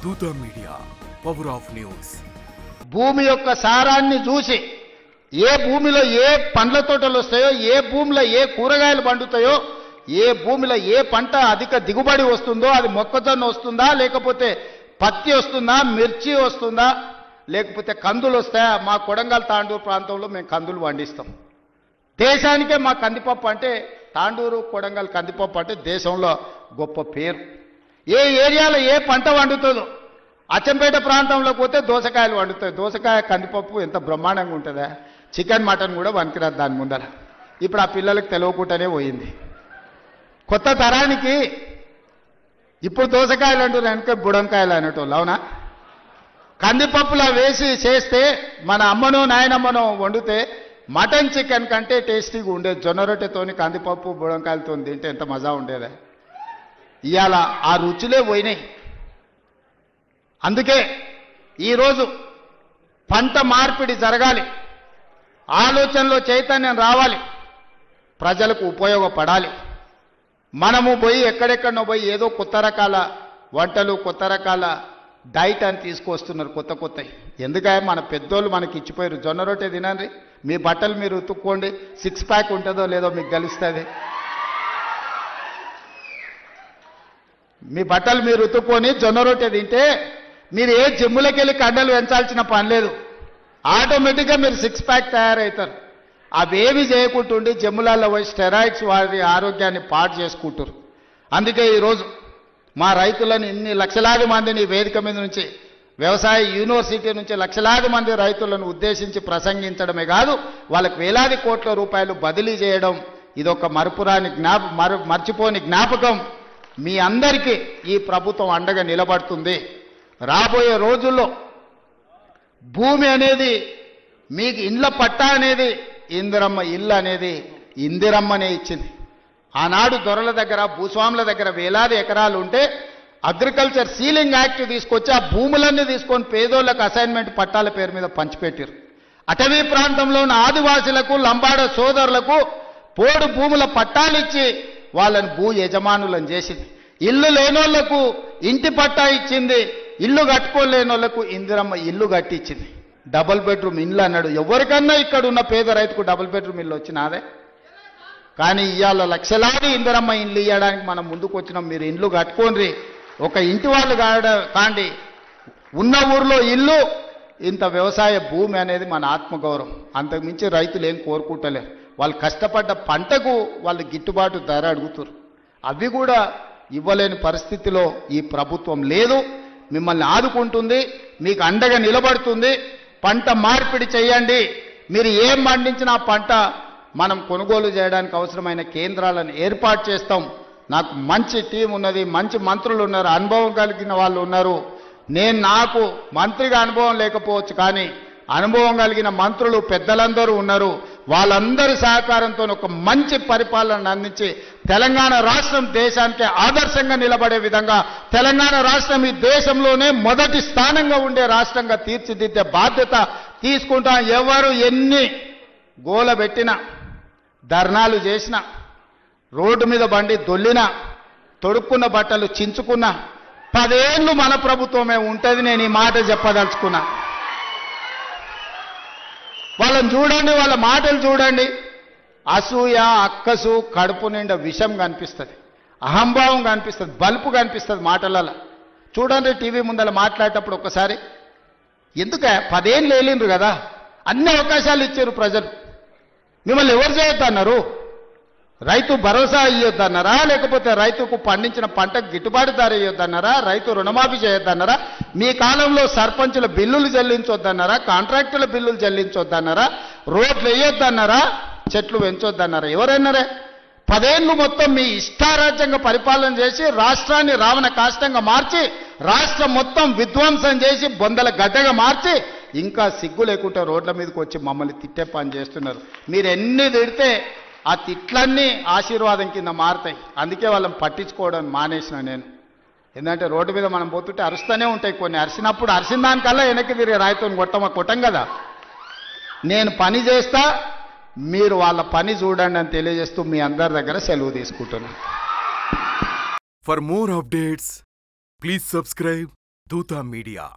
దూత media, power of news. భూమి యొక్క సారాన్ని చూసి ఏ భూమిలో ఏ పండ్ల తోటలు వస్తాయో, ఏ భూమిలో ఏ కూరగాయలు పండుతాయో, ఏ భూమిలో ఏ పంట అధిక దిగుబడి వస్తుందో, అది మొక్కజొన్న వస్తుందా, లేకపోతే పత్తి వస్తుందా, మిర్చి వస్తుందా, లేకపోతే కందులు వస్తాయా? మా కొడంగల్ తాండూరు ప్రాంతంలో మేము కందులు పండిస్తాం. దేశానికే మా కందిపప్పు అంటే, తాండూరు కొడంగల్ కందిపప్పు అంటే దేశంలో గొప్ప పేరు. ఏ ఏరియాలో ఏ పంట వండుతుందో, అచ్చంపేట ప్రాంతంలోకి పోతే దోసకాయలు వండుతాయి. దోసకాయ కందిపప్పు ఎంత బ్రహ్మాండంగా ఉంటుందా! చికెన్ మటన్ కూడా వనికిరాదు దాని ముందర. ఇప్పుడు ఆ పిల్లలకు తెలియకుండానే పోయింది. కొత్త తరానికి ఇప్పుడు దోసకాయలు అంటున్నారు, వెనక బుడంకాయలు అనేటోళ్ళు. అవునా? కందిపప్పులా వేసి చేస్తే మన అమ్మనో నాయనమ్మనో వండితే మటన్ చికెన్ కంటే టేస్టీగా ఉండేది. జొన్న రొట్టెతోని కందిపప్పు బుడంకాయలతో తింటే ఎంత మజా ఉండేదా! ఇవాళ ఆ రుచులే పోయినాయి. అందుకే ఈరోజు పంట మార్పిడి జరగాలి, ఆలోచనలో చైతన్యం రావాలి, ప్రజలకు ఉపయోగపడాలి. మనము పోయి ఎక్కడెక్కడనో పోయి ఏదో కొత్త రకాల వంటలు, కొత్త రకాల డైట్ అని తీసుకొస్తున్నారు కొత్త కొత్తవి. ఎందుకంటే మన పెద్దోళ్ళు మనకి ఇచ్చిపోయారు. జొన్న రొట్టె తినండి, మీ బట్టలు మీరు ఉతుక్కోండి, 6 ప్యాక్ ఉంటుందో లేదో మీకు తెలుస్తుంది. మీ బట్టలు మీరు ఉతుక్కొని జొన్న రొట్టె తింటే మీరు ఏ జిమ్ములకి వెళ్ళి కండలు పెంచాల్సిన పని లేదు. ఆటోమేటిక్గా మీరు 6 ప్యాక్ తయారవుతారు. అవేమి చేయకుంటుండి జిమ్ములలో పోయి స్టెరాయిడ్స్ వారి ఆరోగ్యాన్ని పాడు చేసుకుంటారు. అందుకే ఈరోజు మా రైతులను ఇన్ని లక్షలాది మందిని వేదిక మీద నుంచి, వ్యవసాయ యూనివర్సిటీ నుంచి లక్షలాది మంది రైతులను ఉద్దేశించి ప్రసంగించడమే కాదు, వాళ్ళకి వేలాది కోట్ల రూపాయలు బదిలీ చేయడం ఇదొక మర్చిపోని జ్ఞాపకం. మీ అందరికీ ఈ ప్రభుత్వం అండగా నిలబడుతుంది. రాబోయే రోజుల్లో భూమి అనేది మీకు ఇండ్ల పట్టా అనేది, ఇందిరమ్మ ఇల్లు అనేది ఇందిరమ్మనే ఇచ్చింది. ఆనాడు దొరల దగ్గర, భూస్వాముల దగ్గర వేలాది ఎకరాలు ఉంటే అగ్రికల్చర్ సీలింగ్ యాక్ట్ తీసుకొచ్చి ఆ భూములన్నీ తీసుకొని పేదోళ్లకు అసైన్మెంట్ పట్టాల పేరు మీద పంచిపెట్టారు. అటవీ ప్రాంతంలో ఉన్న ఆదివాసులకు, లంబాడ సోదరులకు పోడు భూముల పట్టాలిచ్చి వాళ్ళని భూ యజమానులను చేసింది. ఇల్లు లేనోళ్లకు ఇంటి పట్టా ఇచ్చింది, ఇల్లు కట్టుకోలేని వాళ్ళకు ఇందిరమ్మ ఇల్లు కట్టించింది. డబుల్ బెడ్రూమ్ ఇల్లు అన్నాడు. ఎవరికన్నా ఇక్కడ ఉన్న పేద రైతుకు డబుల్ బెడ్రూమ్ ఇల్లు వచ్చినాదే. కానీ ఇవాళ లక్షలాది ఇందిరమ్మ ఇల్లు ఇవ్వడానికి మనం ముందుకు వచ్చినాం. మీరు ఇండ్లు కట్టుకోండి, ఒక ఇంటి వాళ్ళు కాండి, ఉన్న ఊర్లో ఇల్లు, ఇంత వ్యవసాయ భూమి అనేది మన ఆత్మగౌరవం. అంతకుమించి రైతులు ఏం కోరుకుంటలేరు. వాళ్ళు కష్టపడ్డ పంటకు వాళ్ళు గిట్టుబాటు ధర అడుగుతారు. అవి కూడా ఇవ్వలేని పరిస్థితిలో ఈ ప్రభుత్వం లేదు. మిమ్మల్ని ఆదుకుంటుంది, మీకు అండగా నిలబడుతుంది. పంట మార్పిడి చేయండి. మీరు ఏం పండించినా పంట మనం కొనుగోలు చేయడానికి అవసరమైన కేంద్రాలను ఏర్పాటు చేస్తాం. నాకు మంచి టీం ఉన్నది, మంచి మంత్రులు ఉన్నారు, అనుభవం కలిగిన వాళ్ళు ఉన్నారు. నాకు మంత్రిగా అనుభవం లేకపోవచ్చు, కానీ అనుభవం కలిగిన మంత్రులు పెద్దలందరూ ఉన్నారు. వాళ్ళందరి సహకారంతో ఒక మంచి పరిపాలన అందించి తెలంగాణ రాష్ట్రం దేశానికి ఆదర్శంగా నిలబడే విధంగా, తెలంగాణ రాష్ట్రం ఈ దేశంలోనే మొదటి స్థానంగా ఉండే రాష్ట్రంగా తీర్చిదిద్దే బాధ్యత తీసుకుంటాం. ఎవరు ఎన్ని గోల పెట్టినా, ధర్నాలు చేసినా, రోడ్డు మీద బండి దొల్లినా, తొడుక్కున్న బట్టలు చించుకున్నా 10 ఏళ్ళు మన ప్రభుత్వమే ఉంటుంది. నేను ఈ మాట చెప్పదలుచుకున్నా. వాళ్ళని చూడండి, వాళ్ళ మాటలు చూడండి. అసూయ, అక్కసు, కడుపు నిండా విషం కనిపిస్తుంది, అహంభావం కనిపిస్తుంది, బల్పు కనిపిస్తుంది మాటలలో. చూడండి, టీవీ ముందర మాట్లాడేటప్పుడు ఒక్కసారి. ఎందుక 10 ఏళ్ళు వేలిండ్రు కదా, అన్ని అవకాశాలు ఇచ్చారు ప్రజలు. మిమ్మల్ని ఎవరు చేయొద్దన్నారు? రైతు భరోసా ఇవ్వద్దన్నారా? లేకపోతే రైతుకు పండించిన పంటకు గిట్టుబాటు ధర ఇవ్వద్దన్నారా? రైతు రుణమాఫీ చేయొద్దన్నారా? మీ కాలంలో సర్పంచుల బిల్లులు చెల్లించొద్దన్నారా? కాంట్రాక్టుల బిల్లులు చెల్లించొద్దన్నారా? రోడ్లు వేయొద్దన్నారా? చెట్లు పెంచొద్దన్నారా? ఎవరన్నారే? 10 ఏళ్ళు మొత్తం మీ ఇష్టారాజ్యంగా పరిపాలన చేసి రాష్ట్రాన్ని రావణ కాష్టంగా మార్చి, రాష్ట్రం మొత్తం విధ్వంసం చేసి బొందల గడ్డగా మార్చి, ఇంకా సిగ్గు లేకుండా రోడ్ల మీదకి వచ్చి మమ్మల్ని తిట్టే పని చేస్తున్నారు. మీరు ఎన్ని తిడితే ఆ తిట్లన్నీ ఆశీర్వాదం కింద మారుతాయి. అందుకే వాళ్ళని పట్టించుకోవడం మానేసిన నేను. ఎందుకంటే రోడ్డు మీద మనం పోతుంటే అరుస్తూనే ఉంటాయి కొన్ని. అరిసినప్పుడు అరిసిన దానికల్లా వెనక్కి తిరిగి రాయితో కొట్టం కదా. నేను పని చేస్తా, మీరు వాళ్ళ పని చూడండి అని తెలియజేస్తూ మీ అందరి దగ్గర సెలవు తీసుకుంటున్నాను. For more updates, please subscribe దూత మీడియా.